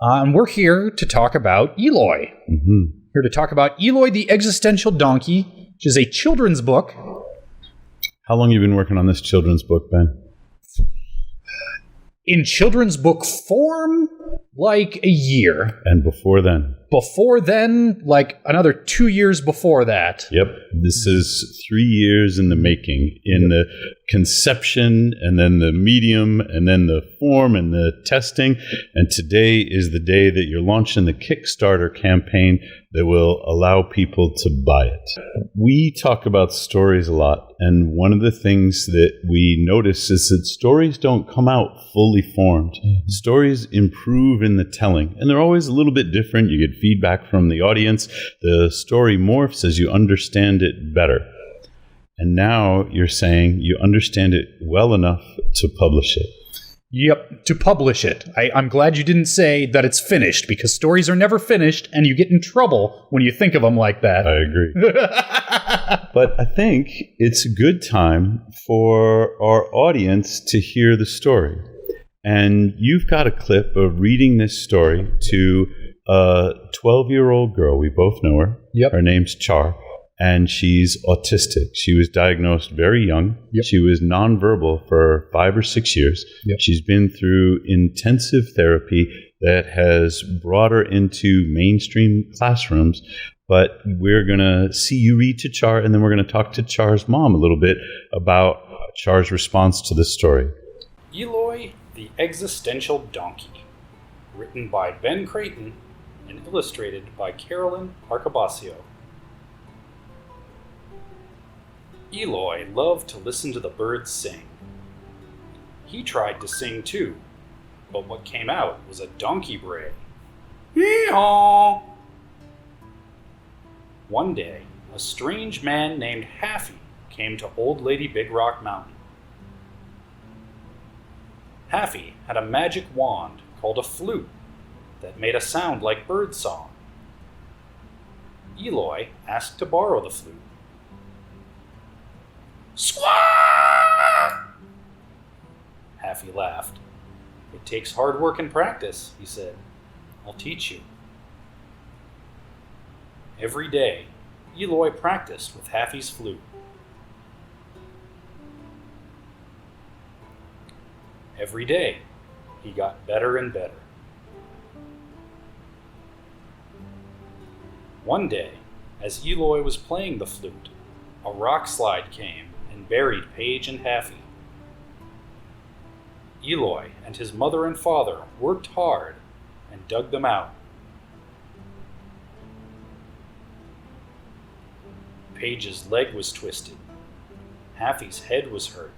And we're here to talk about Eloy. Mm-hmm. Here to talk about Eloy the Existential Donkey, which is a children's book. How long have you been working on this children's book, Ben? In children's book form, like a year. And before then? Before then, like another 2 years before that. Yep. This is 3 years in the making, in the conception, and then the medium, and then the form, and the testing. And today is the day that you're launching the Kickstarter campaign that will allow people to buy it. We talk about stories a lot, and one of the things that we notice is that stories don't come out fully formed. Mm-hmm. Stories improve in the telling, and they're always a little bit different. You get feedback from the audience. The story morphs as you understand it better. And now you're saying you understand it well enough to publish it. Yep, to publish it. I'm glad you didn't say that it's finished, because stories are never finished, and you get in trouble when you think of them like that. I agree. But I think it's a good time for our audience to hear the story. And you've got a clip of reading this story to a 12-year-old girl. We both know her. Yep. Her name's Char. And she's autistic. She was diagnosed very young. Yep. She was nonverbal for 5 or 6 years. Yep. She's been through intensive therapy that has brought her into mainstream classrooms. But we're going to see you read to Char, and then we're going to talk to Char's mom a little bit about Char's response to the story. Eloy the Existential Donkey. Written by Ben Creighton and illustrated by Carolyn Arcabasio. Eloy loved to listen to the birds sing. He tried to sing too, but what came out was a donkey bray. Hee-haw! One day, a strange man named Haffy came to Old Lady Big Rock Mountain. Haffy had a magic wand called a flute that made a sound like bird song. Eloy asked to borrow the flute. Squawk! Haffy laughed. It takes hard work and practice, he said. I'll teach you. Every day, Eloy practiced with Haffy's flute. Every day, he got better and better. One day, as Eloy was playing the flute, a rock slide came and buried Paige and Haffy. Eloy and his mother and father worked hard and dug them out. Paige's leg was twisted. Haffy's head was hurt.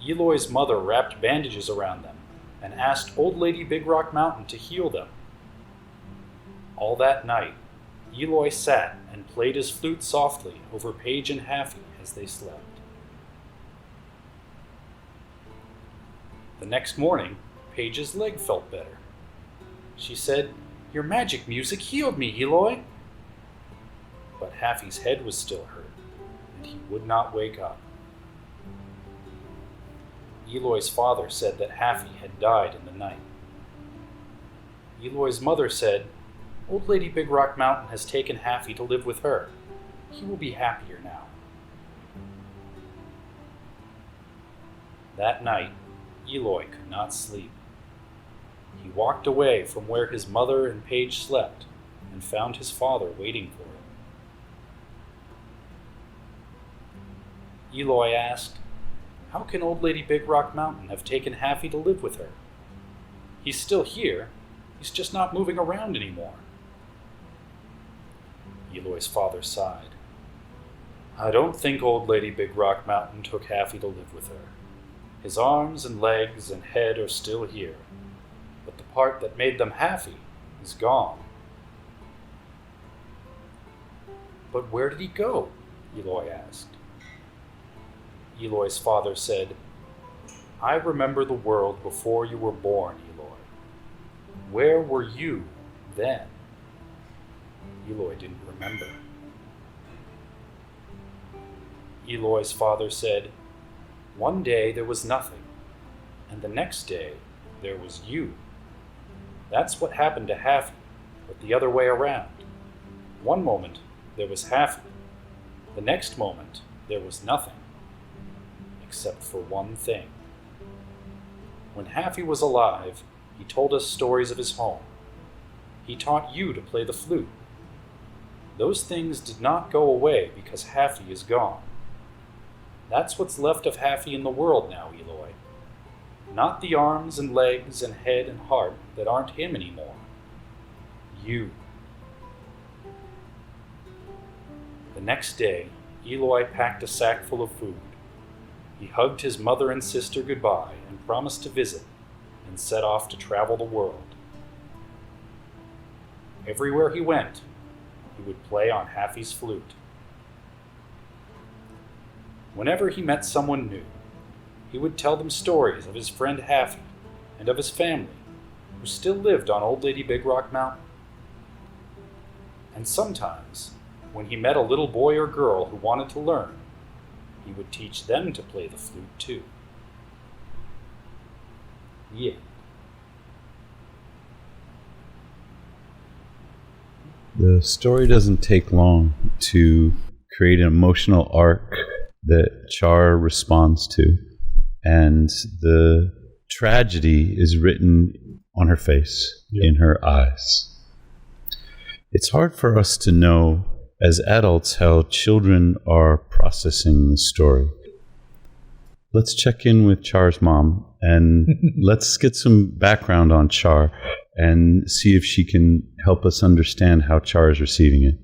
Eloy's mother wrapped bandages around them and asked Old Lady Big Rock Mountain to heal them. All that night, Eloy sat and played his flute softly over Paige and Haffy as they slept. The next morning, Paige's leg felt better. She said, "Your magic music healed me, Eloy." But Haffy's head was still hurt, and he would not wake up. Eloy's father said that Haffy had died in the night. Eloy's mother said, "Old Lady Big Rock Mountain has taken Haffy to live with her. He will be happier now." That night, Eloy could not sleep. He walked away from where his mother and Paige slept and found his father waiting for him. Eloy asked, "How can Old Lady Big Rock Mountain have taken Haffy to live with her? He's still here. He's just not moving around anymore." Eloy's father sighed. "I don't think Old Lady Big Rock Mountain took Haffy to live with her. His arms and legs and head are still here, but the part that made them Haffy is gone." "But where did he go?" Eloy asked. Eloy's father said, "I remember the world before you were born, Eloy. Where were you then?" Eloy didn't remember. Eloy's father said, "One day there was nothing, and the next day there was you." That's what happened to Haffy, but the other way around. One moment, there was Haffy. The next moment, there was nothing. Except for one thing. When Haffy was alive, he told us stories of his home. He taught you to play the flute. Those things did not go away because Haffy is gone. That's what's left of Haffy in the world now, Eloy. Not the arms and legs and head and heart that aren't him anymore. You. The next day, Eloy packed a sack full of food. He hugged his mother and sister goodbye and promised to visit, and set off to travel the world. Everywhere he went, he would play on Haffy's flute. Whenever he met someone new, he would tell them stories of his friend Haffy and of his family, who still lived on Old Lady Big Rock Mountain. And sometimes, when he met a little boy or girl who wanted to learn, he would teach them to play the flute too. Yeah. The story doesn't take long to create an emotional arc that Char responds to, and the tragedy is written on her face, in her eyes. It's hard for us to know as adults how children are processing the story. Let's check in with Char's mom and let's get some background on Char and see if she can help us understand how Char is receiving it.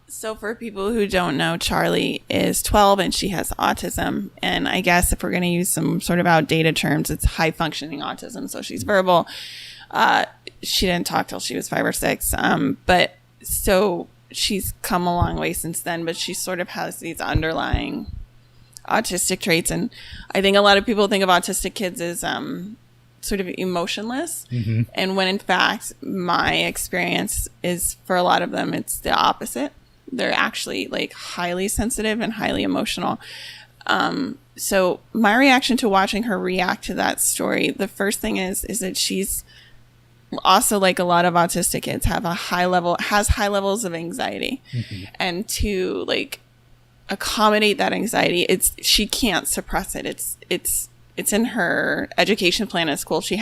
So for people who don't know, Charlie is 12 and she has autism. And I guess if we're going to use some sort of outdated terms, it's high functioning autism. So she's verbal. She didn't talk till she was 5 or 6. But so she's come a long way since then, but she sort of has these underlying autistic traits. And I think a lot of people think of autistic kids as sort of emotionless. Mm-hmm. And when in fact, my experience is for a lot of them, it's the opposite. They're actually like highly sensitive and highly emotional. So my reaction to watching her react to that story, the first thing is that she's also, like a lot of autistic kids, has high levels of anxiety. Mm-hmm. And to like accommodate that anxiety, she can't suppress it. It's in her education plan at school. She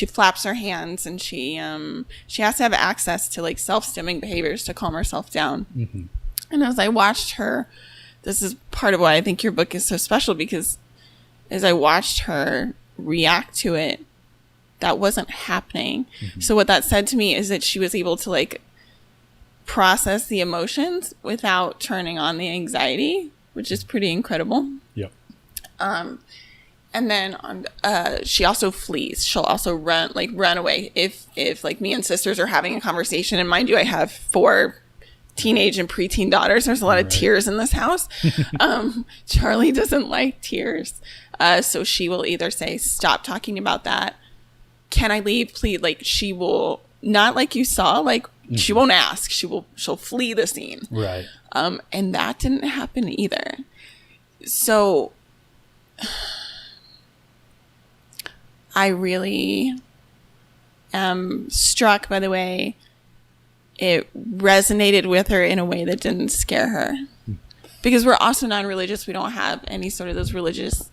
flaps her hands and she has to have access to like self-stimming behaviors to calm herself down. Mm-hmm. And as I watched her, this is part of why I think your book is so special, because as I watched her react to it, that wasn't happening. Mm-hmm. So what that said to me is that she was able to like process the emotions without turning on the anxiety, which is pretty incredible. Yep. And then she also flees. She'll also run away. If like me and sisters are having a conversation, and mind you, I have 4 teenage and preteen daughters. There's a lot of tears in this house. Charlie doesn't like tears. So she will either say, stop talking about that. Can I leave, please? Like she will not, like you saw, like she won't ask. She'll flee the scene. Right. And that didn't happen either. So I really am struck by the way it resonated with her in a way that didn't scare her. Because we're also non-religious. We don't have any sort of those religious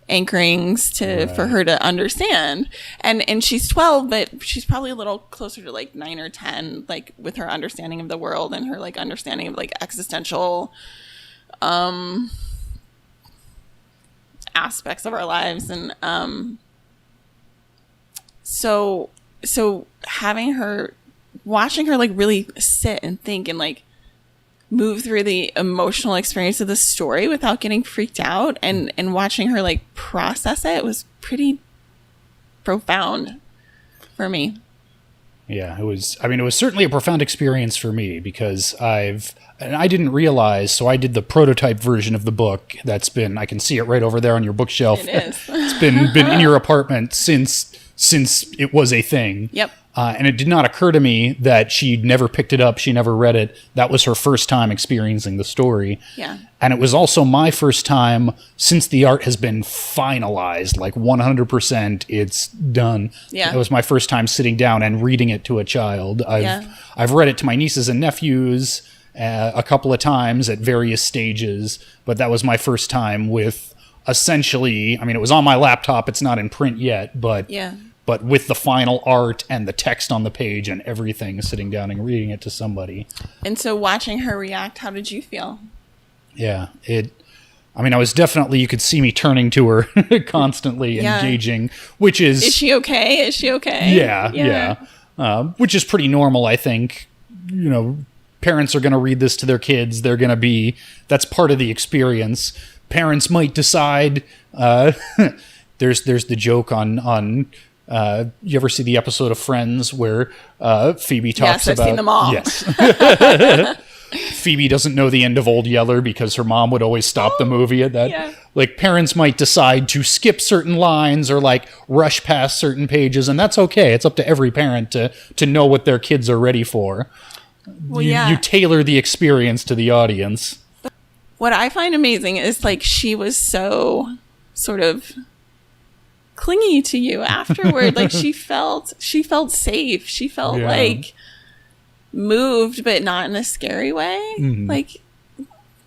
anchorings for her to understand. And she's 12, but she's probably a little closer to like 9 or 10, like with her understanding of the world and her like understanding of like existential aspects of our lives. And so watching her like really sit and think and like move through the emotional experience of the story without getting freaked out and watching her like process it was pretty profound for me. Yeah, it was certainly a profound experience for me, because I didn't realize, so I did the prototype version of the book I can see it right over there on your bookshelf. It is. It's been in your apartment since it was a thing. Yep. And it did not occur to me that she'd never picked it up. She never read it. That was her first time experiencing the story. Yeah. And it was also my first time since the art has been finalized, like 100%, it's done. Yeah. It was my first time sitting down and reading it to a child. I've read it to my nieces and nephews a couple of times at various stages, but that was my first time with essentially, I mean, it was on my laptop. It's not in print yet, but with the final art and the text on the page and everything, sitting down and reading it to somebody. And so watching her react, how did you feel? Yeah, I was definitely, you could see me turning to her constantly, engaging, which is... Is she okay? Is she okay? Yeah. Which is pretty normal, I think. You know, parents are going to read this to their kids. They're going to be... That's part of the experience. Parents might decide... there's the joke on you ever see the episode of Friends where Phoebe talks about... Yes, I've seen them all. Yes. Phoebe doesn't know the end of Old Yeller because her mom would always stop the movie at that. Yeah. Like, parents might decide to skip certain lines or, like, rush past certain pages, and that's okay. It's up to every parent to know what their kids are ready for. Well, you tailor the experience to the audience. What I find amazing is, like, she was so sort of... clingy to you afterward. Like she felt safe. She felt like moved, but not in a scary way. Mm-hmm. Like,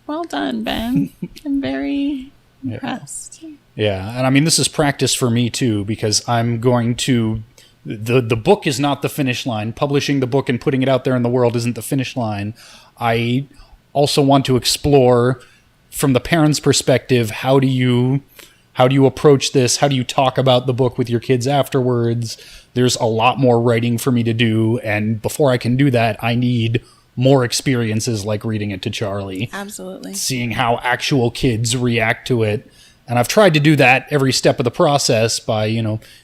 well done, Ben. I'm very impressed. Yeah. And I mean, this is practice for me too, because I'm going to, the book is not the finish line. Publishing the book and putting it out there in the world isn't the finish line. I also want to explore from the parent's perspective, how do you approach this? How do you talk about the book with your kids afterwards? There's a lot more writing for me to do. And before I can do that, I need more experiences like reading it to Charlie. Absolutely. Seeing how actual kids react to it. And I've tried to do that every step of the process by,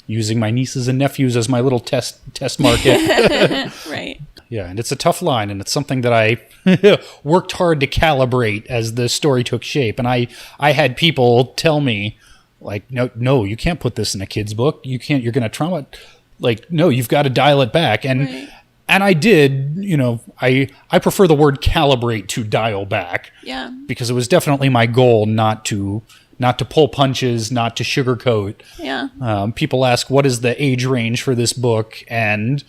using my nieces and nephews as my little test market. Right. Yeah, and it's a tough line, and it's something that I worked hard to calibrate as the story took shape. And I had people tell me, like, no, you can't put this in a kid's book. You can't. You're going to trauma. Like, no, you've got to dial it back. And and I did. I prefer the word calibrate to dial back. Yeah. Because it was definitely my goal not to pull punches, not to sugarcoat. Yeah. People ask, what is the age range for this book? And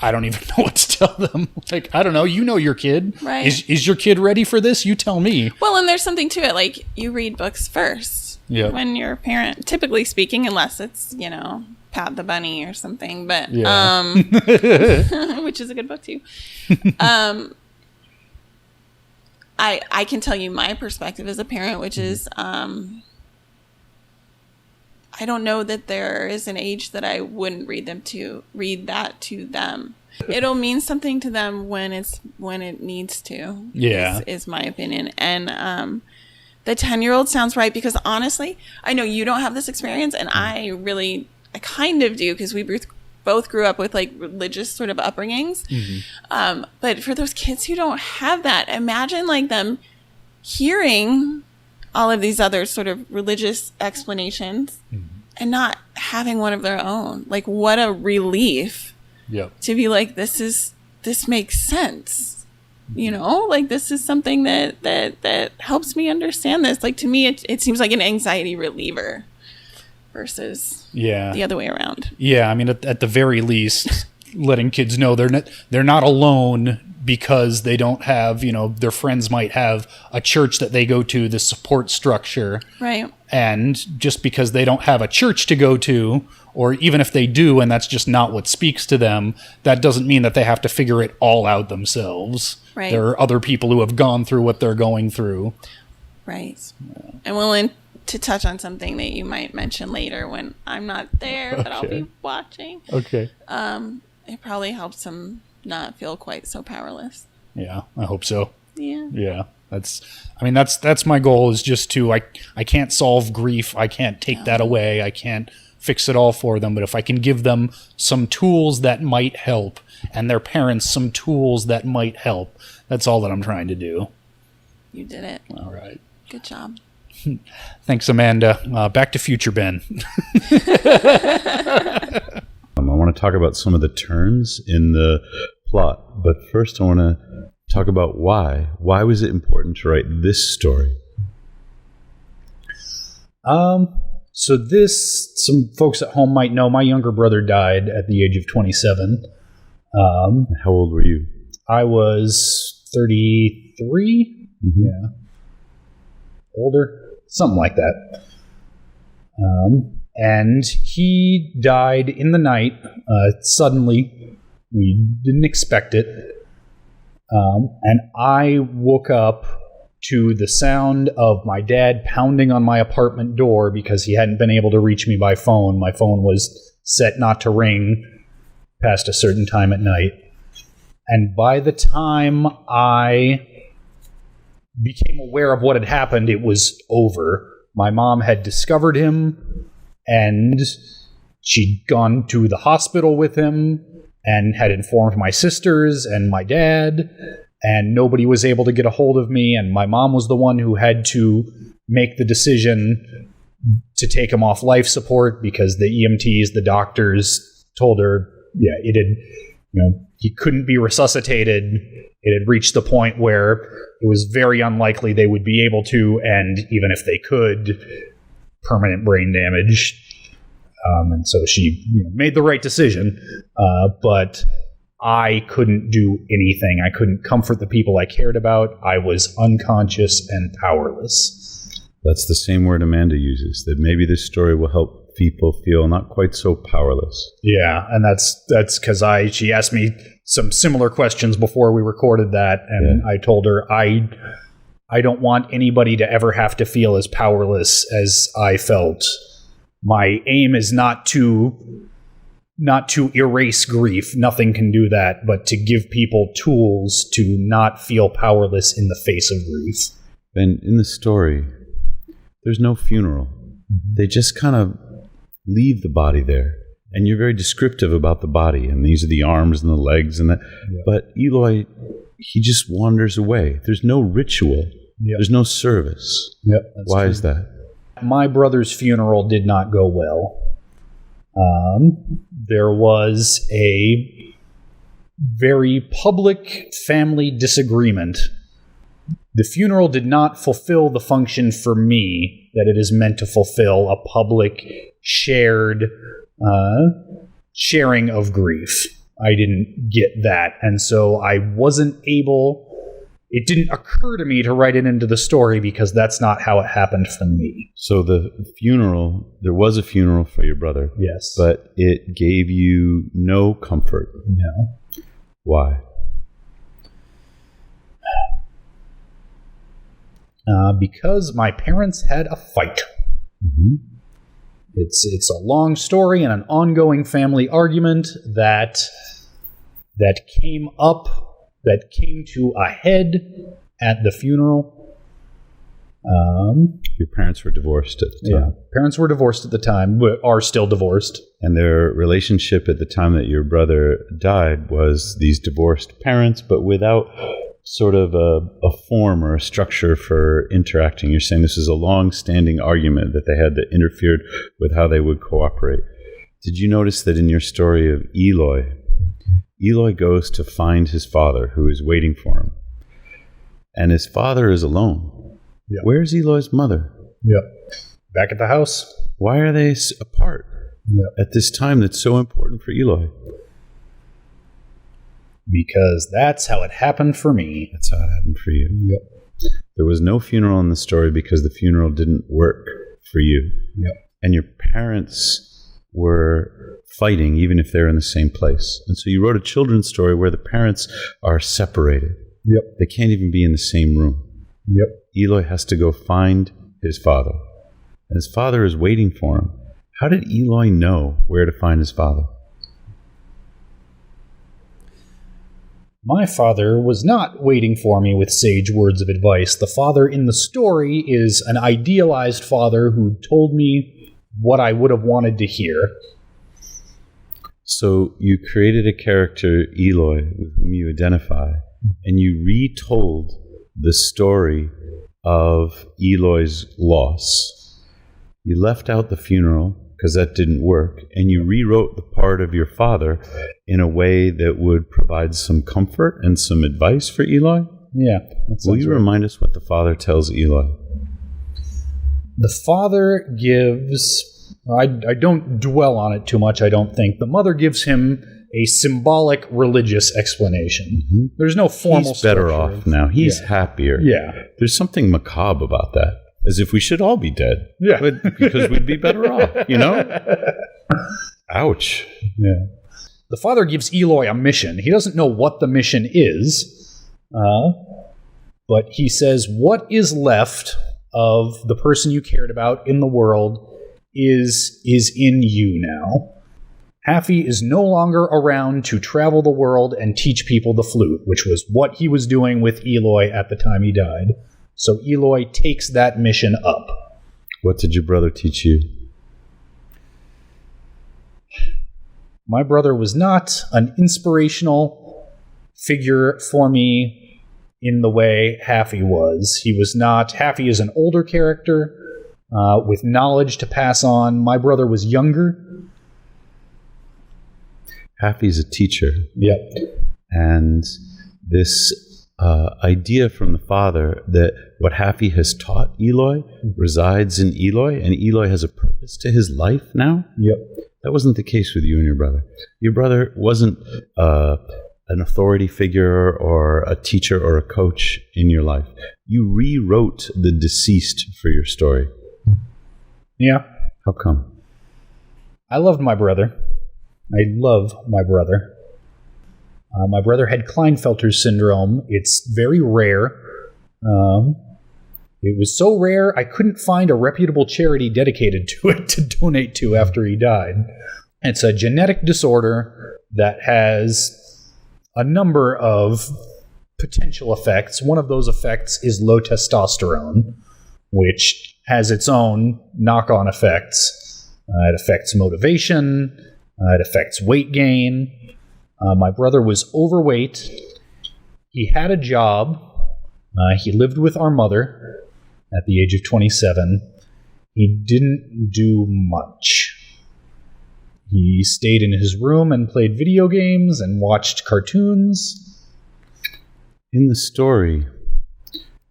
I don't even know what to tell them. Like, I don't know. You know your kid. Right. Is your kid ready for this? You tell me. Well, and there's something to it. Like, you read books first. Yeah. When you're a parent, typically speaking, unless it's, Pat the Bunny or something, but, which is a good book too. I can tell you my perspective as a parent, which is, I don't know that there is an age that I wouldn't read that to them. It'll mean something to them when it needs to. Yeah. Is my opinion. And, the 10-year-old sounds right, because honestly, I know you don't have this experience, and I kind of do, because we both grew up with like religious sort of upbringings. Mm-hmm. But for those kids who don't have that, imagine like them hearing all of these other sort of religious explanations and not having one of their own. Like, what a relief to be like, this makes sense. Like, this is something that helps me understand this. Like, to me, it seems like an anxiety reliever versus the other way around. Yeah. I mean, at the very least, letting kids know they're not alone, because they don't have, their friends might have a church that they go to, the support structure. Right. And just because they don't have a church to go to, or even if they do, and that's just not what speaks to them, that doesn't mean that they have to figure it all out themselves. Right. There are other people who have gone through what they're going through. Right. Yeah. And willing to touch on something that you might mention later when I'm not there, but I'll be watching. Okay. It probably helps them not feel quite so powerless. Yeah, I hope so. Yeah. Yeah. That's my goal, is just to, I can't solve grief. I can't take that away. I can't fix it all for them. But if I can give them some tools that might help, and their parents some tools that might help, that's all that I'm trying to do. You did it. All right. Good job. Thanks, Amanda. Back to future Ben. I want to to talk about some of the turns in the plot, but first I want to talk about why. Why was it important to write this story? Some folks at home might know, my younger brother died at the age of 27. How old were you? I was 33. Mm-hmm. Yeah. Older. Something like that. And he died in the night, suddenly. We didn't expect it. And I woke up to the sound of my dad pounding on my apartment door because he hadn't been able to reach me by phone. My phone was set not to ring past a certain time at night. And by the time I became aware of what had happened, it was over. My mom had discovered him, and she'd gone to the hospital with him and had informed my sisters and my dad, and nobody was able to get a hold of me, and my mom was the one who had to make the decision to take him off life support because the EMTs, the doctors, told her, he couldn't be resuscitated. It had reached the point where it was very unlikely they would be able to, and even if they could, permanent brain damage. And so she made the right decision, but I couldn't do anything. I couldn't comfort the people I cared about. I was unconscious and powerless. That's the same word Amanda uses, that maybe this story will help people feel not quite so powerless. Yeah, and that's because she asked me some similar questions before we recorded that, and I told her I don't want anybody to ever have to feel as powerless as I felt. My aim is not to erase grief. Nothing can do that, but to give people tools to not feel powerless in the face of grief. And in the story, there's no funeral. They just kind of leave the body there. And you're very descriptive about the body, and these are the arms and the legs and that. Yeah. But Eloy, he just wanders away. There's no ritual. Yep. There's no service. Yep. Why is that? My brother's funeral did not go well. There was a very public family disagreement. The funeral did not fulfill the function for me that it is meant to fulfill, a public sharing of grief. I didn't get that, and so I wasn't able. It didn't occur to me to write it into the story because that's not how it happened for me. So the funeral, there was a funeral for your brother. Yes. But it gave you no comfort. No. Why? Because my parents had a fight. Mm-hmm. It's a long story and an ongoing family argument that came up. That came to a head at the funeral. Your parents were divorced at the time. Yeah, parents were divorced at the time, but are still divorced. And their relationship at the time that your brother died was these divorced parents, but without sort of a form or a structure for interacting. You're saying this is a long-standing argument that they had that interfered with how they would cooperate. Did you notice that in your story of Eloy goes to find his father, who is waiting for him. And his father is alone. Yep. Where's Eloy's mother? Yep. Back at the house. Why are they apart at this time that's so important for Eloy? Because that's how it happened for me. That's how it happened for you. Yep. There was no funeral in the story because the funeral didn't work for you. Yep. And your parents were fighting even if they're in the same place. And so you wrote a children's story where the parents are separated. Yep. They can't even be in the same room. Yep. Eloy has to go find his father. And his father is waiting for him. How did Eloy know where to find his father? My father was not waiting for me with sage words of advice. The father in the story is an idealized father who told me what I would have wanted to hear. So you created a character, Eloy, with whom you identify, and you retold the story of Eloy's loss. You left out the funeral, because that didn't work, and you rewrote the part of your father in a way that would provide some comfort and some advice for Eloy. Yeah. Will you remind us what the father tells Eloy? The father gives, I don't dwell on it too much, I don't think. The mother gives him a symbolic religious explanation. Mm-hmm. There's no formal He's better off now. He's happier. Yeah. There's something macabre about that. As if we should all be dead. Yeah. Because we'd be better off, you know? Ouch. Yeah. The father gives Eloy a mission. He doesn't know what the mission is, but he says, what is left of the person you cared about in the world is in you now. Haffy is no longer around to travel the world and teach people the flute, which was what he was doing with Eloy at the time he died. So Eloy takes that mission up. What did your brother teach you? My brother was not an inspirational figure for me in the way Haffy was. He was not. Haffy is an older character with knowledge to pass on. My brother was younger. Haffy's a teacher. Yep. And this idea from the father that what Haffy has taught Eloy resides in Eloy, and Eloy has a purpose to his life now. Yep. That wasn't the case with you and your brother. Your brother wasn't an authority figure or a teacher or a coach in your life. You rewrote the deceased for your story. Yeah. How come? I loved my brother. I love my brother. My brother had Klinefelter's syndrome. It's very rare. It was so rare, I couldn't find a reputable charity dedicated to it to donate to after he died. It's a genetic disorder that has a number of potential effects. One of those effects is low testosterone, which has its own knock-on effects. It affects motivation. It affects weight gain. My brother was overweight. He had a job. He lived with our mother at the age of 27. He didn't do much. He stayed in his room and played video games and watched cartoons. In the story,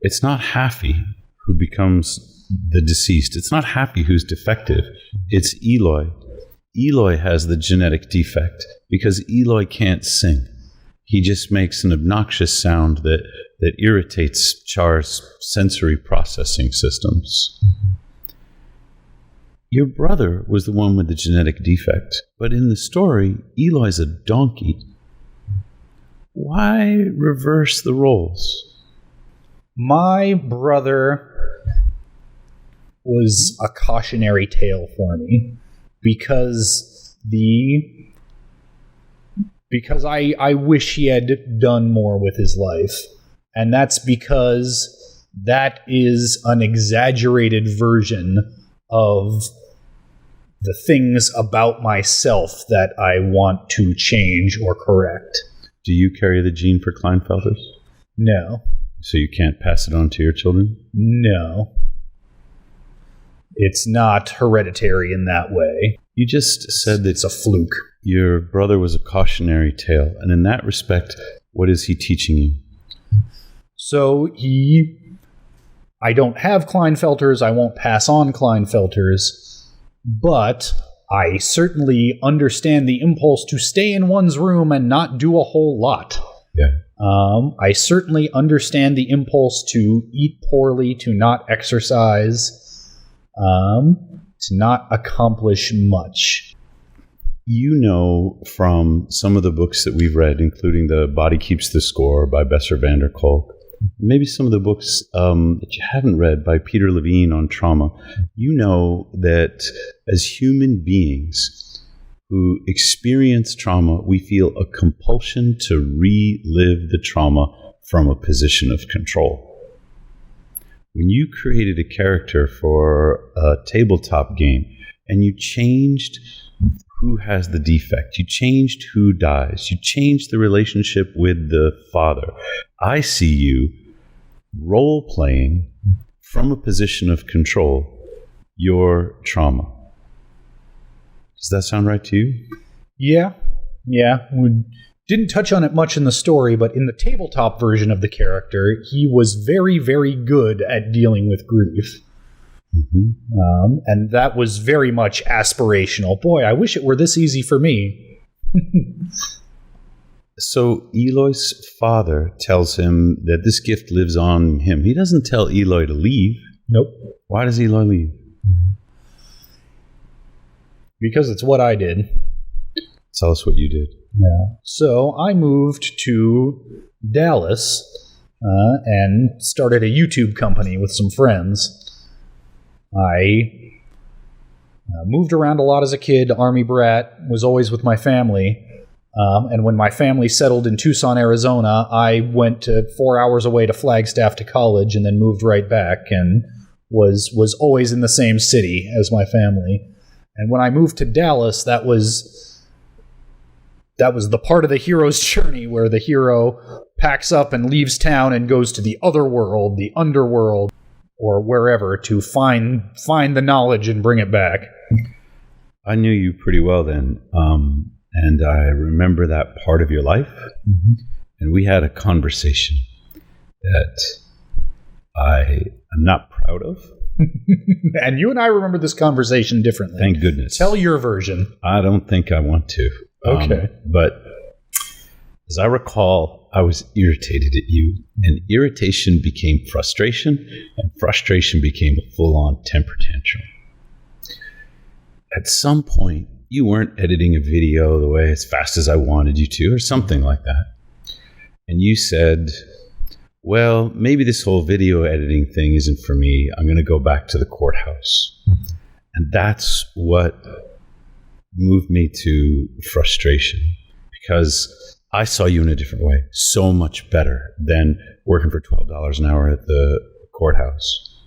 it's not Haffy who becomes the deceased. It's not Haffy who's defective. It's Eloy. Eloy has the genetic defect because Eloy can't sing. He just makes an obnoxious sound that irritates Char's sensory processing systems. Your brother was the one with the genetic defect, but in the story, Eloy's a donkey. Why reverse the roles? My brother was a cautionary tale for me because I wish he had done more with his life. And that's because that is an exaggerated version of the things about myself that I want to change or correct. Do you carry the gene for Klinefelter's? No. So you can't pass it on to your children? No. It's not hereditary in that way. You just said that it's a fluke. Your brother was a cautionary tale. And in that respect, what is he teaching you? So I don't have Klinefelter's, I won't pass on Klinefelter's, but I certainly understand the impulse to stay in one's room and not do a whole lot. Yeah. I certainly understand the impulse to eat poorly, to not exercise, to not accomplish much. You know from some of the books that we've read, including The Body Keeps the Score by Besser van der Kolk, maybe some of the books that you haven't read by Peter Levine on trauma, you know that as human beings who experience trauma, we feel a compulsion to relive the trauma from a position of control. When you created a character for a tabletop game and you changed who has the defect, you changed who dies, you changed the relationship with the father, I see you role-playing from a position of control your trauma. Does that sound right to you? Yeah. We didn't touch on it much in the story, but in the tabletop version of the character, he was very, very good at dealing with grief. Mm-hmm. And that was very much aspirational. Boy, I wish it were this easy for me. So Eloy's father tells him that this gift lives on him. He doesn't tell Eloy to leave. Nope. Why does Eloy leave? Because it's what I did. Tell us what you did. Yeah. So I moved to Dallas and started a YouTube company with some friends. I moved around a lot as a kid, Army brat, was always with my family. And when my family settled in Tucson, Arizona, I went to 4 hours away to Flagstaff to college and then moved right back and was always in the same city as my family. And when I moved to Dallas, that was the part of the hero's journey where the hero packs up and leaves town and goes to the other world, the underworld, or wherever to find the knowledge and bring it back. I knew you pretty well then. And I remember that part of your life. Mm-hmm. And we had a conversation that I am not proud of. And you and I remember this conversation differently. Thank goodness. Tell your version. I don't think I want to. Okay. But as I recall, I was irritated at you. And irritation became frustration. And frustration became a full-on temper tantrum. At some point, you weren't editing a video the way as fast as I wanted you to, or something like that. And you said, well, maybe this whole video editing thing isn't for me. I'm going to go back to the courthouse. And that's what moved me to frustration, because I saw you in a different way, so much better than working for $12 an hour at the courthouse.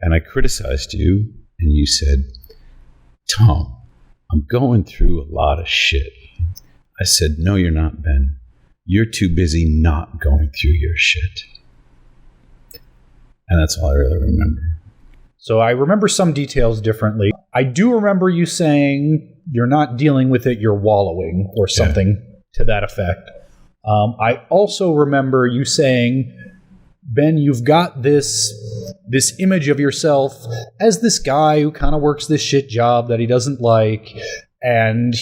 And I criticized you, and you said, Tom, I'm going through a lot of shit. I said, no, you're not, Ben. You're too busy not going through your shit. And that's all I really remember. So I remember some details differently. I do remember you saying you're not dealing with it, you're wallowing, or something to that effect. I also remember you saying, Ben, you've got this image of yourself as this guy who kind of works this shit job that he doesn't like, and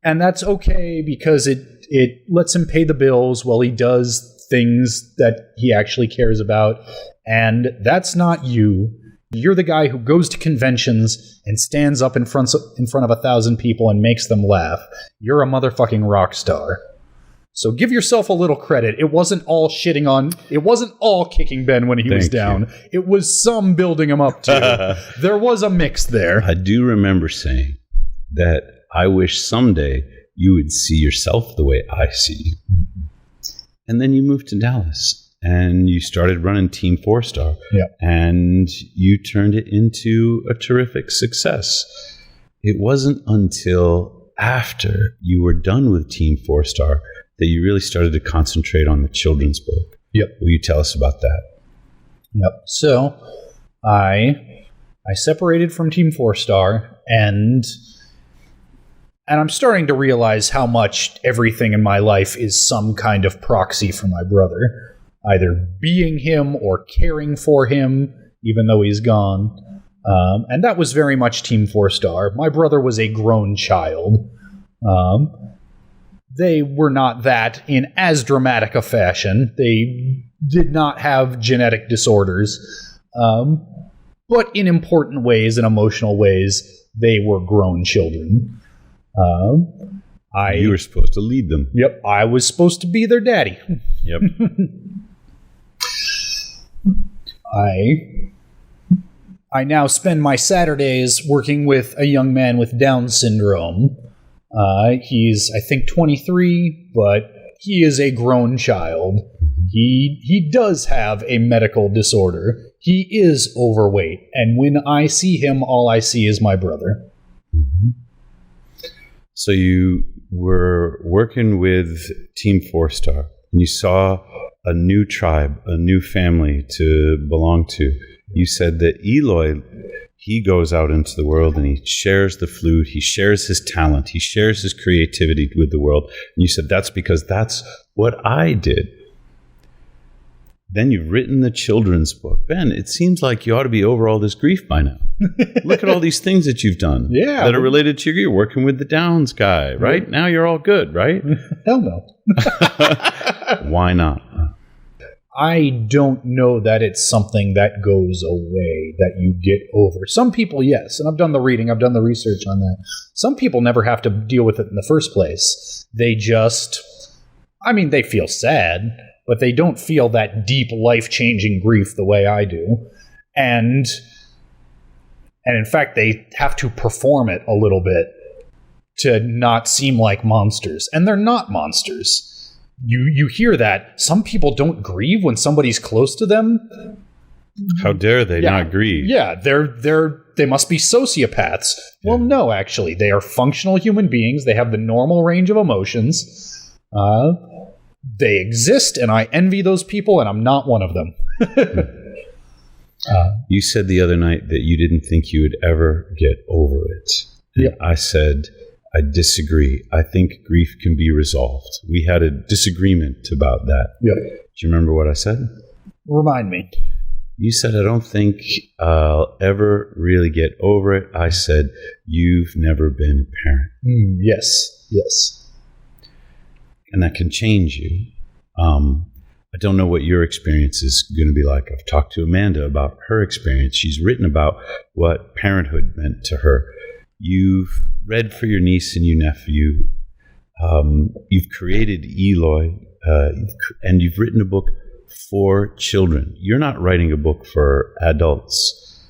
that's okay because it lets him pay the bills while he does things that he actually cares about. And that's not you. You're the guy who goes to conventions and stands up in front of 1,000 people and makes them laugh. You're a motherfucking rock star. So give yourself a little credit. It wasn't all kicking Ben when he was down. It was some building him up too. There was a mix there. I do remember saying that I wish someday you would see yourself the way I see you. And then you moved to Dallas and you started running Team 4-Star. Yep. And you turned it into a terrific success. It wasn't until after you were done with Team 4-Star that you really started to concentrate on the children's book. Yep. Will you tell us about that? Yep. So I separated from Team 4-Star and I'm starting to realize how much everything in my life is some kind of proxy for my brother, either being him or caring for him, even though he's gone. And that was very much Team 4-Star. My brother was a grown child. They were not that in as dramatic a fashion. They did not have genetic disorders. But in important ways and emotional ways, they were grown children. You were supposed to lead them. Yep, I was supposed to be their daddy. Yep. I now spend my Saturdays working with a young man with Down syndrome. He's, I think, 23, but he is a grown child. He does have a medical disorder. He is overweight, and when I see him, all I see is my brother. Mm-hmm. So you were working with Team 4-Star, and you saw a new tribe, a new family to belong to. You said that Eloy, he goes out into the world and he shares the flute, he shares his talent, he shares his creativity with the world. And you said that's because that's what I did. Then you've written the children's book. Ben, it seems like you ought to be over all this grief by now. Look at all these things that you've done that are related to you're working with the Downs guy, right? Now you're all good, right? Hell no. Why not? I don't know that it's something that goes away, that you get over. Some people, yes, and I've done the reading, I've done the research on that. Some people never have to deal with it in the first place. They just, they feel sad, but they don't feel that deep, life-changing grief the way I do. And in fact, they have to perform it a little bit to not seem like monsters. And they're not monsters. You hear that. Some people don't grieve when somebody's close to them. How dare they not grieve? Yeah, they must be sociopaths. Well, no, actually. They are functional human beings. They have the normal range of emotions. They exist, and I envy those people, and I'm not one of them. You said the other night that you didn't think you would ever get over it. And I said, I disagree. I think grief can be resolved. We had a disagreement about that. Yeah. Do you remember what I said? Remind me. You said, I don't think I'll ever really get over it. I said, you've never been a parent. Yes. And that can change you. I don't know what your experience is going to be like. I've talked to Amanda about her experience. She's written about what parenthood meant to her. You've read for your niece and your nephew. You've created Eloy, and you've written a book for children. You're not writing a book for adults.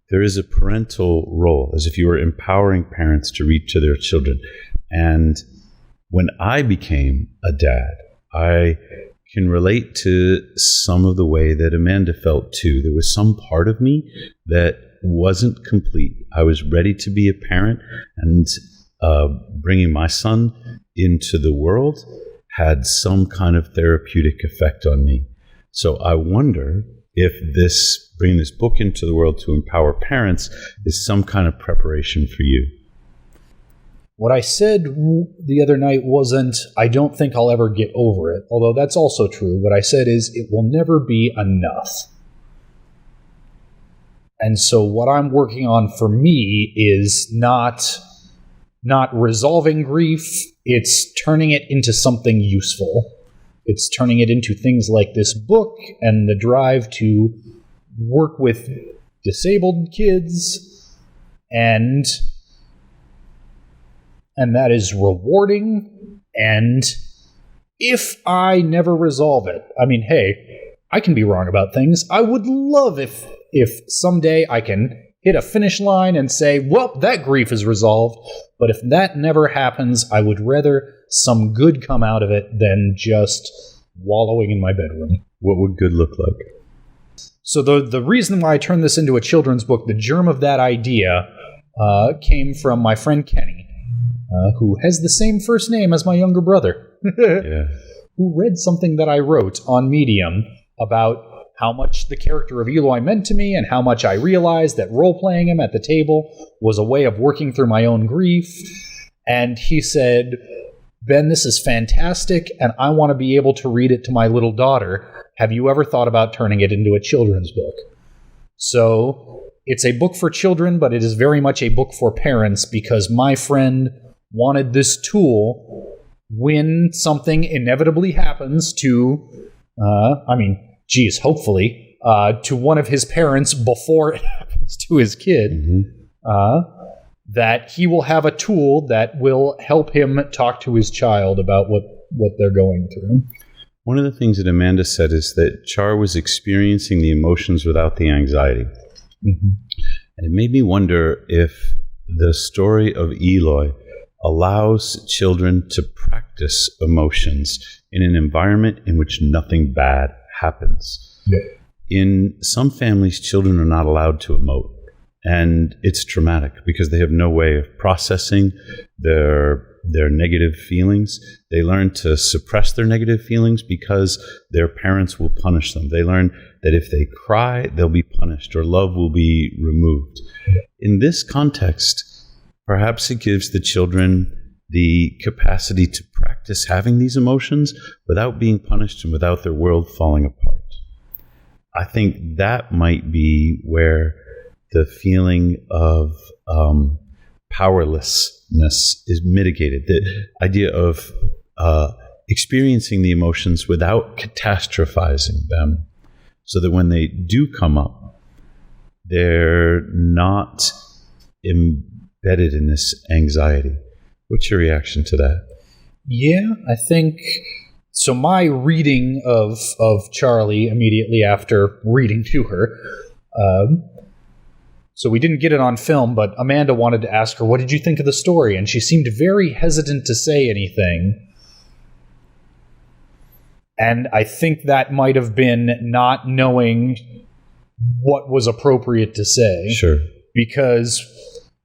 There is a parental role, as if you were empowering parents to read to their children. And when I became a dad, I can relate to some of the way that Amanda felt too. There was some part of me that wasn't complete. I was ready to be a parent, and bringing my son into the world had some kind of therapeutic effect on me. So I wonder if bringing this book into the world to empower parents is some kind of preparation for you. What I said the other night wasn't, I don't think I'll ever get over it, although that's also true. What I said is, it will never be enough. And so what I'm working on for me is not resolving grief, it's turning it into something useful. It's turning it into things like this book and the drive to work with disabled kids, and that is rewarding. And if I never resolve it, hey, I can be wrong about things. I would love if someday I can hit a finish line and say, well, that grief is resolved. But if that never happens, I would rather some good come out of it than just wallowing in my bedroom. What would good look like? So the reason why I turned this into a children's book, the germ of that idea came from my friend Kenny, who has the same first name as my younger brother, who read something that I wrote on Medium about how much the character of Eloy meant to me and how much I realized that role-playing him at the table was a way of working through my own grief. And he said, Ben, this is fantastic, and I want to be able to read it to my little daughter. Have you ever thought about turning it into a children's book? So it's a book for children, but it is very much a book for parents, because my friend wanted this tool when something inevitably happens to, hopefully, to one of his parents before it happens to his kid, that he will have a tool that will help him talk to his child about what they're going through. One of the things that Amanda said is that Char was experiencing the emotions without the anxiety. And it made me wonder if the story of Eloy allows children to practice emotions in an environment in which nothing bad happens. In some families, children are not allowed to emote, and it's traumatic because they have no way of processing their their negative feelings. They learn to suppress their negative feelings because their parents will punish them. They learn that if they cry, they'll be punished or love will be removed. In this context, perhaps it gives the children the capacity to practice having these emotions without being punished and without their world falling apart. I think that might be where the feeling of powerlessness is mitigated. The idea of experiencing the emotions without catastrophizing them, so that when they do come up, they're not embedded in this anxiety. What's your reaction to that? Yeah, I think so. My reading of Charlie immediately after reading to her, so we didn't get it on film, but Amanda wanted to ask her, what did you think of the story? And she seemed very hesitant to say anything. And I think that might have been not knowing what was appropriate to say. Sure. Because...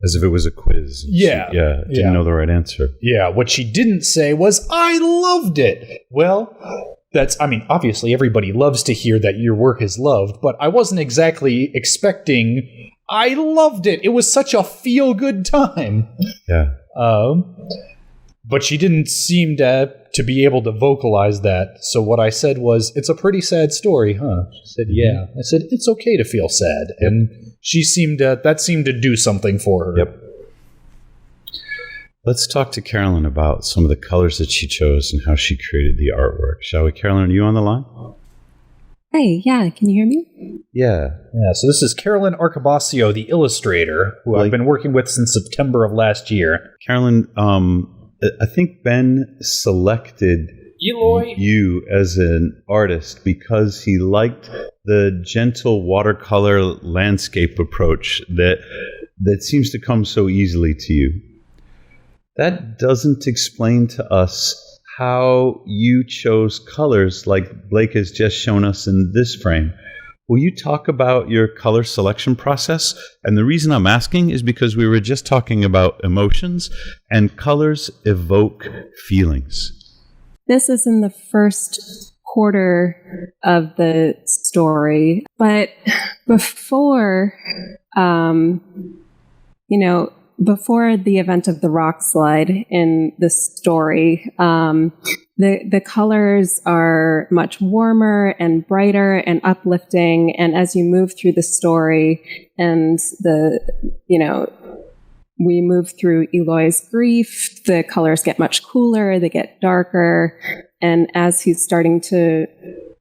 as if it was a quiz. Didn't know the right answer. Yeah, what she didn't say was, I loved it. Well, obviously everybody loves to hear that your work is loved, but I wasn't exactly expecting, I loved it. It was such a feel-good time. Yeah. But she didn't seem to be able to vocalize that. So what I said was, it's a pretty sad story, huh? She said, yeah. I said, it's okay to feel sad. Yep. And she seemed to do something for her. Yep. Let's talk to Carolyn about some of the colors that she chose and how she created the artwork. Shall we? Carolyn, are you on the line? Hey, yeah, can you hear me? Yeah. So this is Carolyn Arcabasio, the illustrator, who I've been working with since September of last year. Carolyn, I think Ben selected Eloy? you as an artist because he liked the gentle watercolor landscape approach that seems to come so easily to you. That doesn't explain to us how you chose colors like Blake has just shown us in this frame. Will you talk about your color selection process? And the reason I'm asking is because we were just talking about emotions, and colors evoke feelings. This is in the first quarter of the story, but before, before the event of the rock slide in the story, the colors are much warmer and brighter and uplifting. And as you move through the story and we move through Eloy's grief, the colors get much cooler, they get darker. And as he's starting to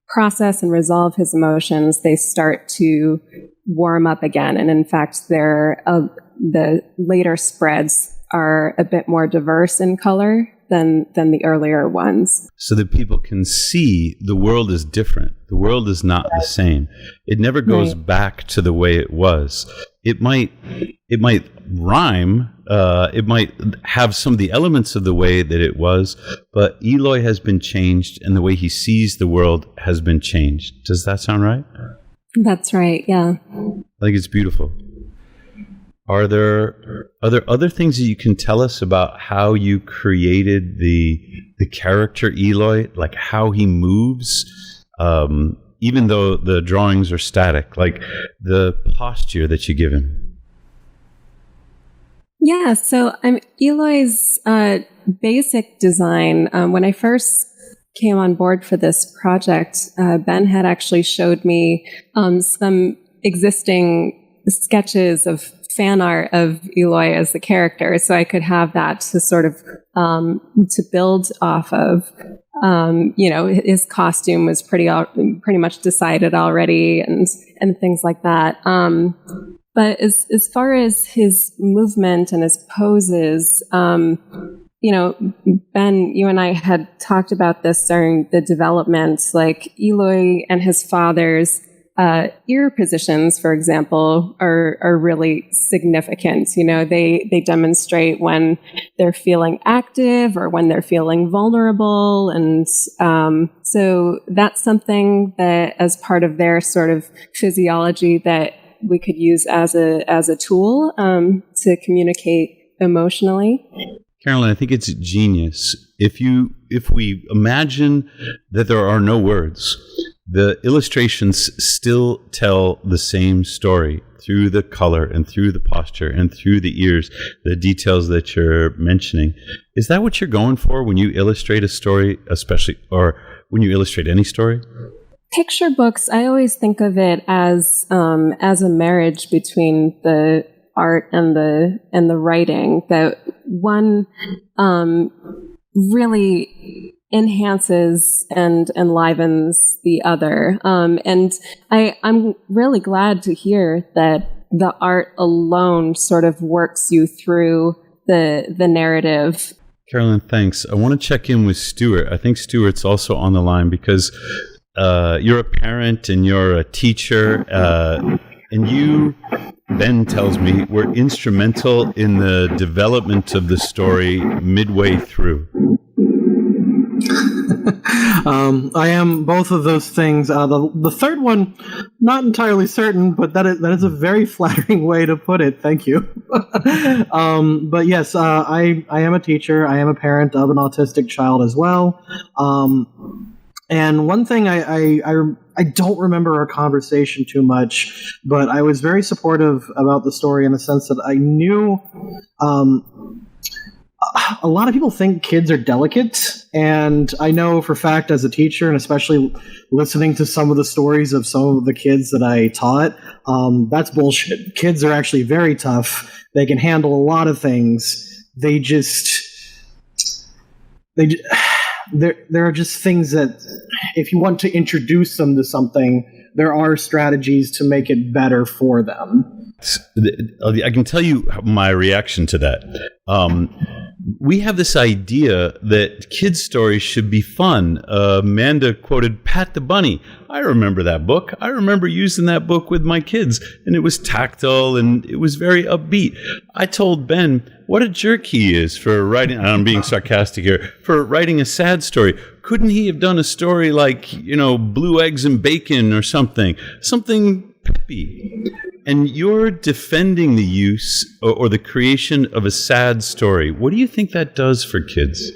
process and resolve his emotions, they start to warm up again. And in fact, the later spreads are a bit more diverse in color than the earlier ones. So that people can see the world is different. The world is not the same. It never goes back to the way it was. It might rhyme. It might have some of the elements of the way that it was, but Eloy has been changed and the way he sees the world has been changed. Does that sound right? That's right, yeah. I think it's beautiful. Are there other things that you can tell us about how you created the character Eloy, like how he moves, even though the drawings are static, like the posture that you give him? Yeah, so Eloy's basic design, when I first came on board for this project, Ben had actually showed me some existing sketches of fan art of Eloy as the character, so I could have that to sort of to build off of. His costume was pretty much decided already, and things like that. But as far as his movement and his poses, Ben, you and I had talked about this during the development. Like Eloy and his father's ear positions, for example, are really significant. They demonstrate when they're feeling active or when they're feeling vulnerable. And so that's something that, as part of their sort of physiology, that we could use as a tool to communicate emotionally. Carolyn, I think it's genius. If we imagine that there are no words, the illustrations still tell the same story through the color and through the posture and through the ears, the details that you're mentioning. Is that what you're going for when you illustrate a story, especially, or when you illustrate any story? Picture books, I always think of it as a marriage between the art and the writing, that one really enhances and enlivens the other. And I'm really glad to hear that the art alone sort of works you through the narrative. Carolyn, thanks. I want to check in with Stuart. I think Stuart's also on the line because you're a parent and you're a teacher, and you, Ben tells me, were instrumental in the development of the story midway through. I am both of those things. The third one, not entirely certain, but that is a very flattering way to put it. Thank you. But yes, I am a teacher. I am a parent of an autistic child as well. And one thing I don't remember our conversation too much, but I was very supportive about the story in the sense that I knew a lot of people think kids are delicate, and I know for a fact as a teacher, and especially listening to some of the stories of some of the kids that I taught, that's bullshit. Kids are actually very tough. They can handle a lot of things. There are just things that if you want to introduce them to something, there are strategies to make it better for them. I can tell you my reaction to that. We have this idea that kids' stories should be fun. Amanda quoted Pat the Bunny. I remember that book. I remember using that book with my kids, and it was tactile and it was very upbeat. I told Ben what a jerk he is for writing, and I'm being sarcastic here, for writing a sad story. Couldn't he have done a story like, Blue Eggs and Bacon or something peppy? And you're defending the use or the creation of a sad story. What do you think that does for kids?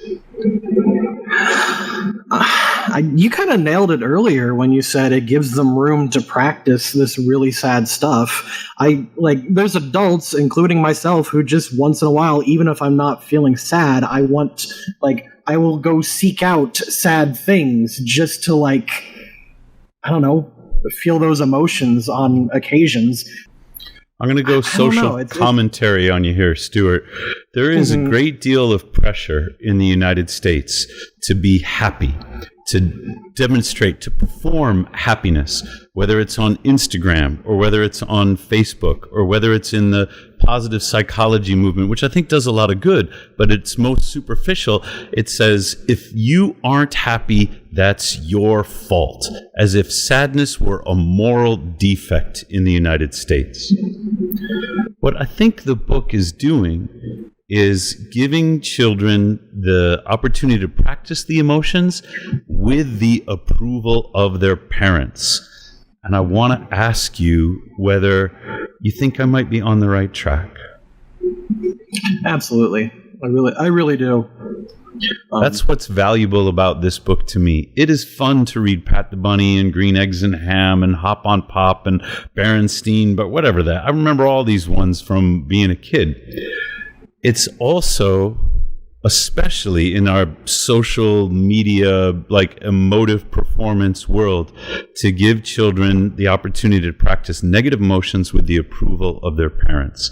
You kind of nailed it earlier when you said it gives them room to practice this really sad stuff. There's adults, including myself, who just once in a while, even if I'm not feeling sad, I will go seek out sad things just to feel those emotions on occasions. I'm going to go social commentary on you here, Stuart. There is a great deal of pressure in the United States to be happy, to demonstrate, to perform happiness, whether it's on Instagram or whether it's on Facebook or whether it's in the positive psychology movement, which I think does a lot of good, but it's most superficial. It says, if you aren't happy, that's your fault, as if sadness were a moral defect in the United States. What I think the book is doing is giving children the opportunity to practice the emotions with the approval of their parents. And I want to ask you whether you think I might be on the right track. Absolutely. I really do. That's what's valuable about this book to me. It is fun to read Pat the Bunny and Green Eggs and Ham and Hop on Pop and Berenstein, but whatever that. I remember all these ones from being a kid. It's also, especially in our social media, emotive performance world, to give children the opportunity to practice negative emotions with the approval of their parents.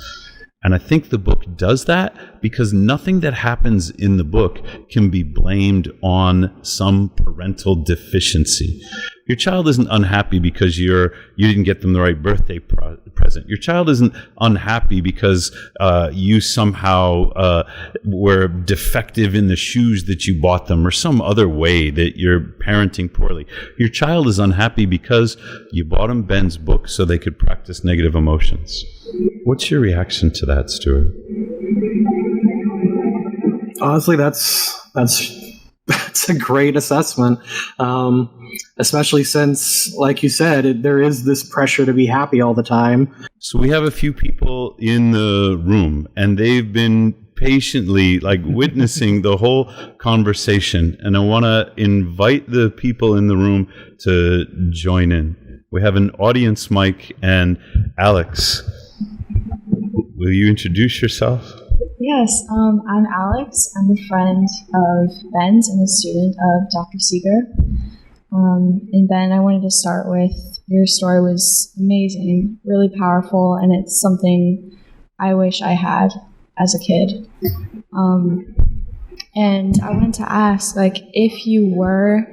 And I think the book does that because nothing that happens in the book can be blamed on some parental deficiency. Your child isn't unhappy because you didn't get them the right birthday present. Your child isn't unhappy because you somehow were defective in the shoes that you bought them or some other way that you're parenting poorly. Your child is unhappy because you bought them Ben's book so they could practice negative emotions. What's your reaction to that, Stuart? Honestly, that's a great assessment, especially since, like you said, there is this pressure to be happy all the time. So we have a few people in the room, and they've been patiently, like witnessing the whole conversation. And I want to invite the people in the room to join in. We have an audience mic, and Alex, will you introduce yourself? Yes, I'm Alex. I'm a friend of Ben's and a student of Dr. Seager. And Ben, I wanted to start with, your story was amazing, really powerful, and it's something I wish I had as a kid. And I wanted to ask, like, if you were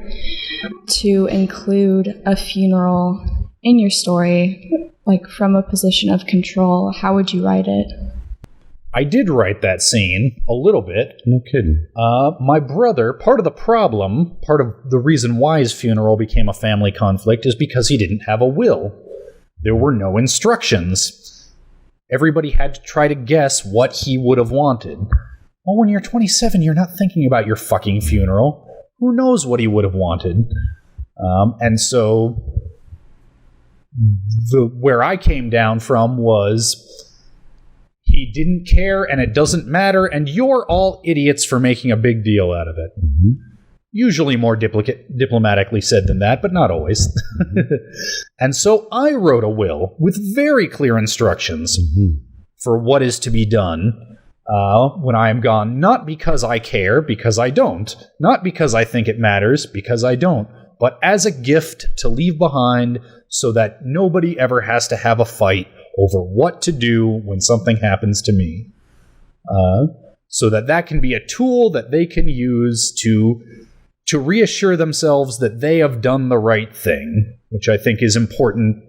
to include a funeral in your story, like from a position of control, how would you write it? I did write that scene a little bit. No kidding. My brother, part of the problem, part of the reason why his funeral became a family conflict is because he didn't have a will. There were no instructions. Everybody had to try to guess what he would have wanted. Well, when you're 27, you're not thinking about your fucking funeral. Who knows what he would have wanted? And so where I came down from was he didn't care and it doesn't matter and you're all idiots for making a big deal out of it. Mm-hmm. Usually more diplomatically said than that, but not always. Mm-hmm. And so I wrote a will with very clear instructions for what is to be done when I am gone, not because I care, because I don't, not because I think it matters, because I don't, but as a gift to leave behind so that nobody ever has to have a fight over what to do when something happens to me. So that can be a tool that they can use to reassure themselves that they have done the right thing, which I think is important.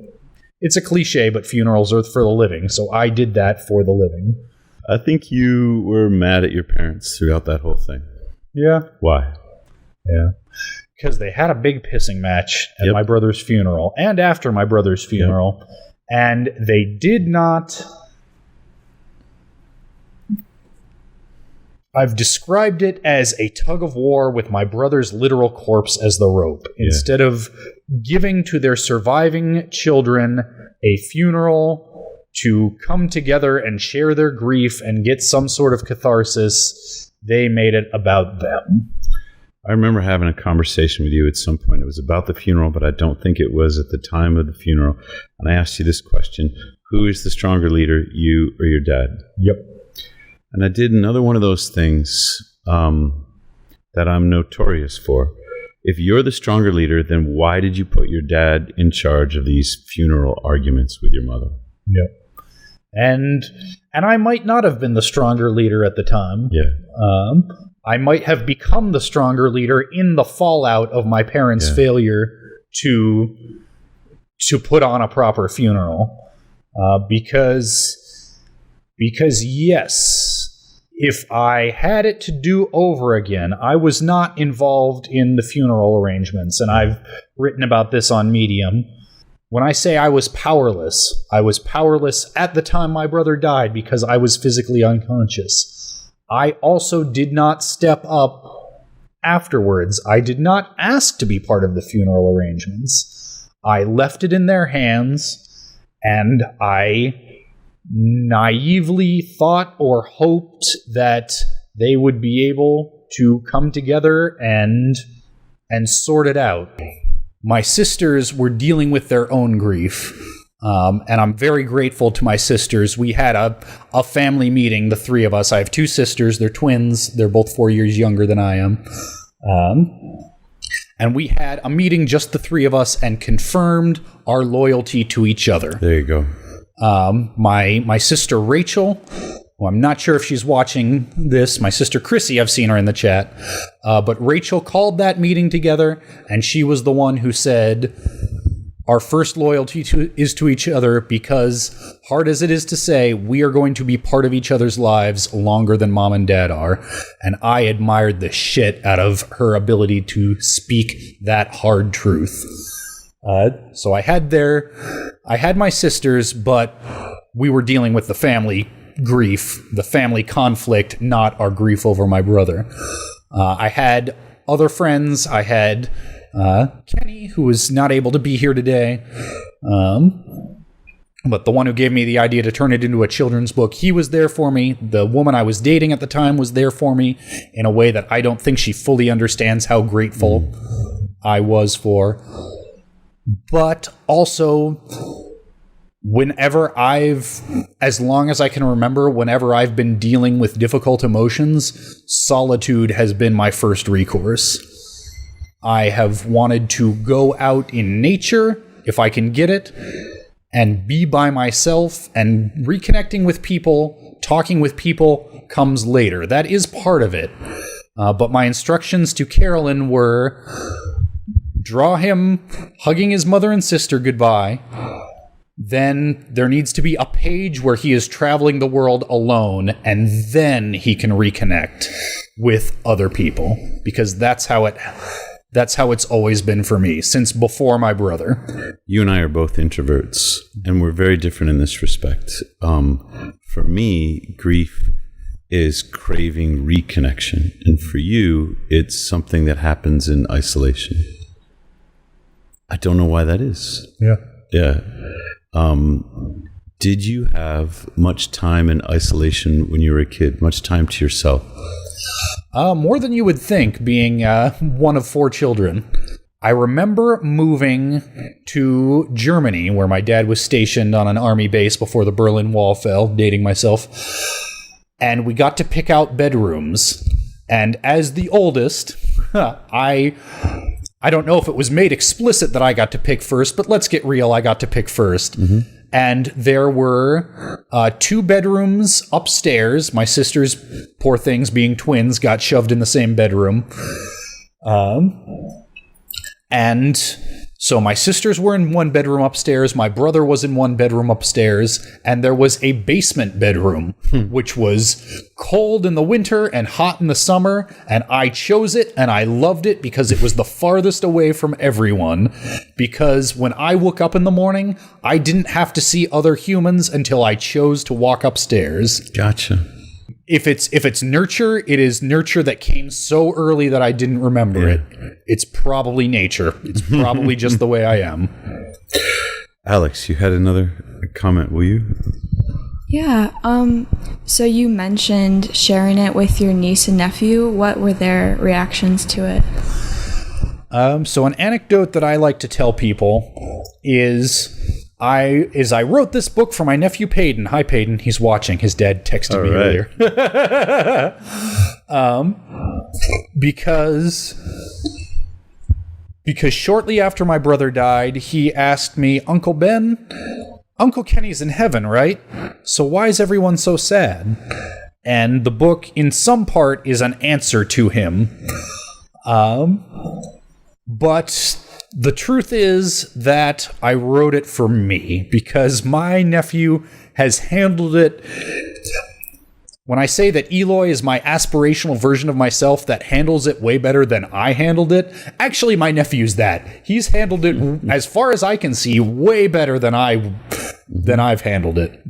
It's a cliche, but funerals are for the living, so I did that for the living. I think you were mad at your parents throughout that whole thing. Yeah. Why? Yeah. Because they had a big pissing match at my brother's funeral and after my brother's funeral, and they did not... I've described it as a tug of war with my brother's literal corpse as the rope. Yeah. Instead of giving to their surviving children a funeral to come together and share their grief and get some sort of catharsis, they made it about them. I remember having a conversation with you at some point. It was about the funeral, but I don't think it was at the time of the funeral. And I asked you this question: who is the stronger leader, you or your dad? Yep. And I did another one of those things that I'm notorious for. If you're the stronger leader, then why did you put your dad in charge of these funeral arguments with your mother? Yep. And I might not have been the stronger leader at the time. Yeah. I might have become the stronger leader in the fallout of my parents' failure to put on a proper funeral. Because yes, if I had it to do over again, I was not involved in the funeral arrangements, and I've written about this on Medium. When I say I was powerless at the time my brother died because I was physically unconscious. I also did not step up afterwards. I did not ask to be part of the funeral arrangements. I left it in their hands, and I naively thought or hoped that they would be able to come together and sort it out. My sisters were dealing with their own grief, and I'm very grateful to my sisters. We had a family meeting, the three of us. I have two sisters. They're twins. They're both 4 years younger than I am. And we had a meeting, just the three of us, and confirmed our loyalty to each other. There you go. My sister Rachel, who I'm not sure if she's watching this, my sister Chrissy, I've seen her in the chat, but Rachel called that meeting together, and she was the one who said, our first loyalty is to each other because, hard as it is to say, we are going to be part of each other's lives longer than mom and dad are. And I admired the shit out of her ability to speak that hard truth. So I had my sisters, but we were dealing with the family grief, the family conflict, not our grief over my brother. I had other friends. I had Kenny, who was not able to be here today. But the one who gave me the idea to turn it into a children's book, he was there for me. The woman I was dating at the time was there for me in a way that I don't think she fully understands how grateful I was for. But also, as long as I can remember, whenever I've been dealing with difficult emotions, solitude has been my first recourse. I have wanted to go out in nature, if I can get it, and be by myself, and reconnecting with people, talking with people comes later. That is part of it. But my instructions to Carolyn were, draw him hugging his mother and sister goodbye. Then there needs to be a page where he is traveling the world alone, and then he can reconnect with other people. Because that's how it's always been for me, since before my brother. You and I are both introverts, and we're very different in this respect. For me, grief is craving reconnection, and for you, it's something that happens in isolation. I don't know why that is. Yeah. Did you have much time in isolation when you were a kid? Much time to yourself? More than you would think, being one of 4 children. I remember moving to Germany, where my dad was stationed on an army base before the Berlin Wall fell, dating myself. And we got to pick out bedrooms. And as the oldest, I don't know if it was made explicit that I got to pick first, but let's get real, I got to pick first. Mm-hmm. And there were 2 bedrooms upstairs. My sisters, poor things, being twins, got shoved in the same bedroom. And so my sisters were in one bedroom upstairs, my brother was in one bedroom upstairs, and there was a basement bedroom, which was cold in the winter and hot in the summer, and I chose it, and I loved it because it was the farthest away from everyone, because when I woke up in the morning, I didn't have to see other humans until I chose to walk upstairs. Gotcha. If it's nurture, it is nurture that came so early that I didn't remember it. It's probably nature. It's probably just the way I am. Alex, you had another comment, will you? Yeah. So you mentioned sharing it with your niece and nephew. What were their reactions to it? So an anecdote that I like to tell people is I wrote this book for my nephew Peyton. Hi, Peyton. He's watching. His dad texted me earlier. Because shortly after my brother died, he asked me, Uncle Ben, Uncle Kenny's in heaven, right? So why is everyone so sad? And the book, in some part, is an answer to him. But the truth is that I wrote it for me, because my nephew has handled it. When I say that Eloy is my aspirational version of myself that handles it way better than I handled it, actually my nephew's that. He's handled it, as far as I can see, way better than I've handled it.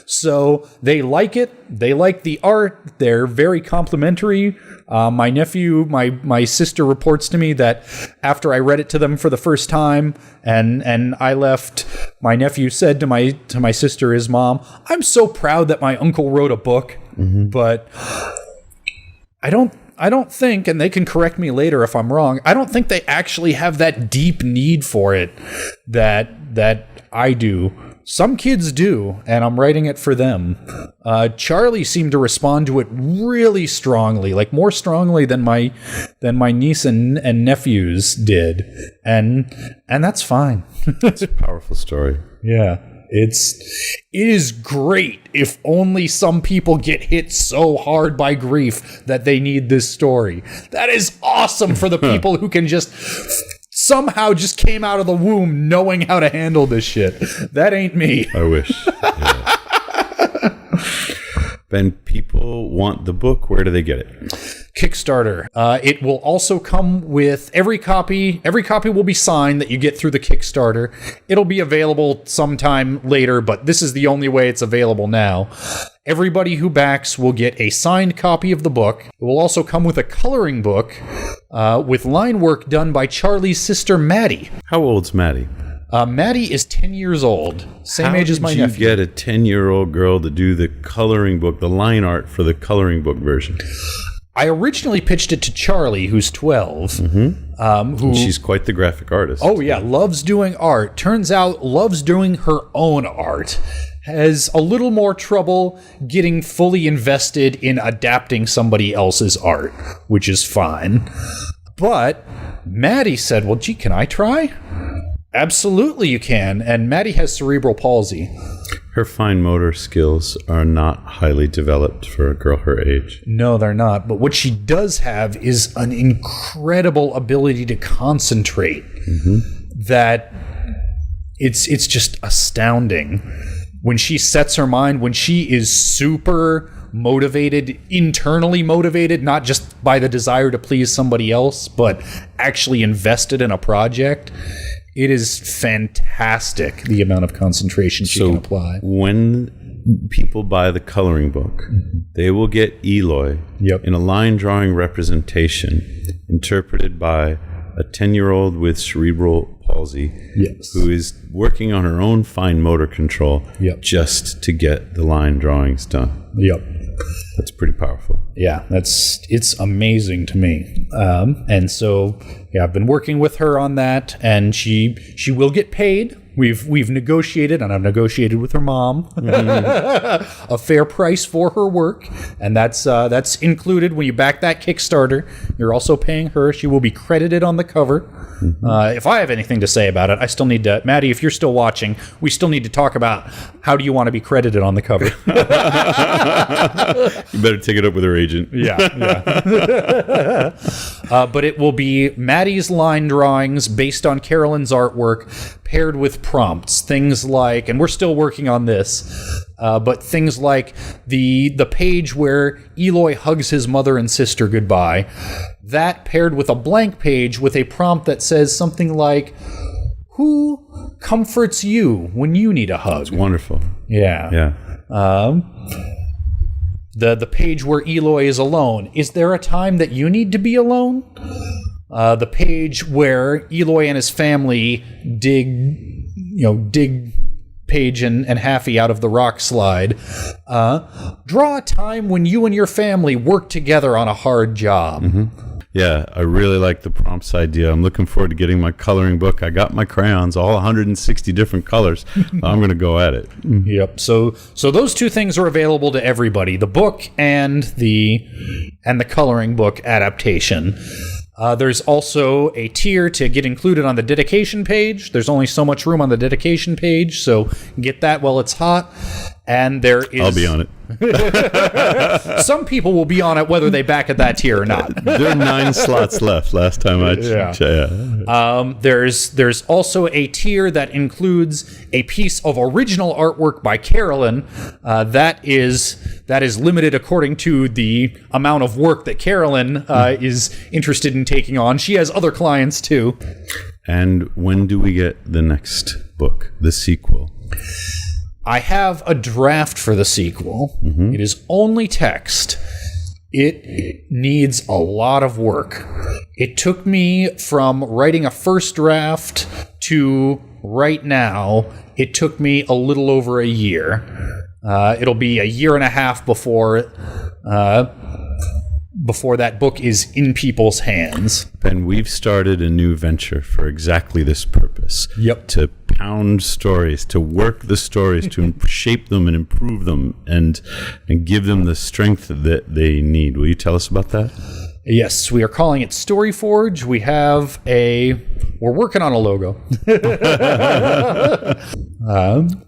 So they like it. They like the art. They're very complimentary. My nephew, my sister reports to me that after I read it to them for the first time and I left, my nephew said to my sister, his mom, I'm so proud that my uncle wrote a book. Mm-hmm. But I don't think, and they can correct me later if I'm wrong, I don't think they actually have that deep need for it that I do. Some kids do, and I'm writing it for them. Charlie seemed to respond to it really strongly, like more strongly than my niece and nephews did, and that's fine. It's a powerful story. Yeah, it is great if only some people get hit so hard by grief that they need this story. That is awesome for the people who can just somehow just came out of the womb knowing how to handle this shit. That ain't me. I wish. Yeah. Ben, people want the book. Where do they get it? Kickstarter. It will also come with every copy will be signed that you get through the Kickstarter. It'll be available sometime later, but this is the only way it's available now. Everybody who backs will get a signed copy of the book. It will also come with a coloring book with line work done by Charlie's sister, Maddie. How old's Maddie? Maddie is 10 years old, same age as my nephew. How did you get a 10-year-old girl to do the coloring book, the line art for the coloring book version? I originally pitched it to Charlie, who's 12. She's quite the graphic artist. Oh, yeah, loves doing art. Turns out loves doing her own art. Has a little more trouble getting fully invested in adapting somebody else's art, which is fine. But Maddie said, well, gee, can I try? Absolutely you can. And Maddie has cerebral palsy. Her fine motor skills are not highly developed for a girl her age. No, they're not. But what she does have is an incredible ability to concentrate. That it's just astounding. When she sets her mind, when she is super motivated, internally motivated, not just by the desire to please somebody else, but actually invested in a project, it is fantastic, the amount of concentration she can apply. When people buy the coloring book, they will get Eloy in a line drawing representation interpreted by a 10-year-old with cerebral palsy who is working on her own fine motor control just to get the line drawings done. That's pretty powerful. Yeah, it's amazing to me. And so, I've been working with her on that, and she will get paid. We've negotiated, and I've negotiated with her mom a fair price for her work, and that's included when you back that Kickstarter. You're also paying her. She will be credited on the cover. If I have anything to say about it, I still need to, Maddie, if you're still watching, we still need to talk about how do you want to be credited on the cover. You better take it up with her agent. But it will be Maddie's line drawings based on Carolyn's artwork, paired with prompts, things like, and we're still working on this, but things like the page where Eloy hugs his mother and sister goodbye, that paired with a blank page with a prompt that says something like, who comforts you when you need a hug? It's wonderful. Yeah. The page where Eloy is alone, is there a time that you need to be alone? The page where Eloy and his family dig Paige and Haffy out of the rock slide. Draw a time when you and your family work together on a hard job. Yeah, I really like the prompts idea. I'm looking forward to getting my coloring book. I got my crayons, all 160 different colors. I'm going to go at it. Yep. So those two things are available to everybody: the book and the coloring book adaptation. There's also a tier to get included on the dedication page. There's only so much room on the dedication page, so get that while it's hot. And there is... I'll be on it. Some people will be on it whether they back at that tier or not. There are 9 slots left last time I checked. There's also a tier that includes a piece of original artwork by Carolyn. That is limited according to the amount of work that Carolyn is interested in taking on. She has other clients too. And when do we get the next book, the sequel? I have a draft for the sequel. It is only text. It needs a lot of work. It took me from writing a first draft to right now, it took me a little over a year. It'll be a year and a half before that book is in people's hands. Ben, we've started a new venture for exactly this purpose. Yep. To pound stories, to work the stories, to shape them and improve them and give them the strength that they need. Will you tell us about that? Yes, we are calling it Storyforge. We're working on a logo.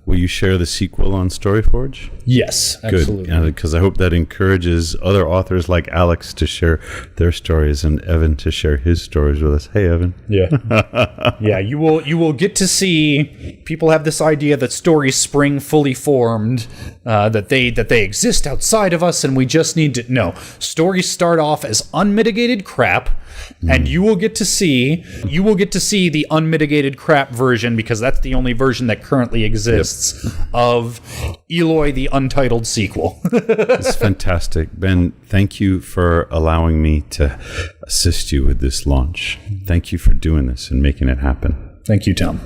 Will you share the sequel on Storyforge? Yes, absolutely. Good, because I hope that encourages other authors like Alex to share their stories and Evan to share his stories with us. Hey, Evan. Yeah. Yeah, you will get to see people have this idea that stories spring fully formed, that they exist outside of us and we just need to... No, stories start off as unmitigated crap, and you will get to see the unmitigated crap version, because that's the only version that currently exists of Eloy the Untitled sequel. It's fantastic. Ben, thank you for allowing me to assist you with this launch. Thank you for doing this and making it happen. Thank you, Tom.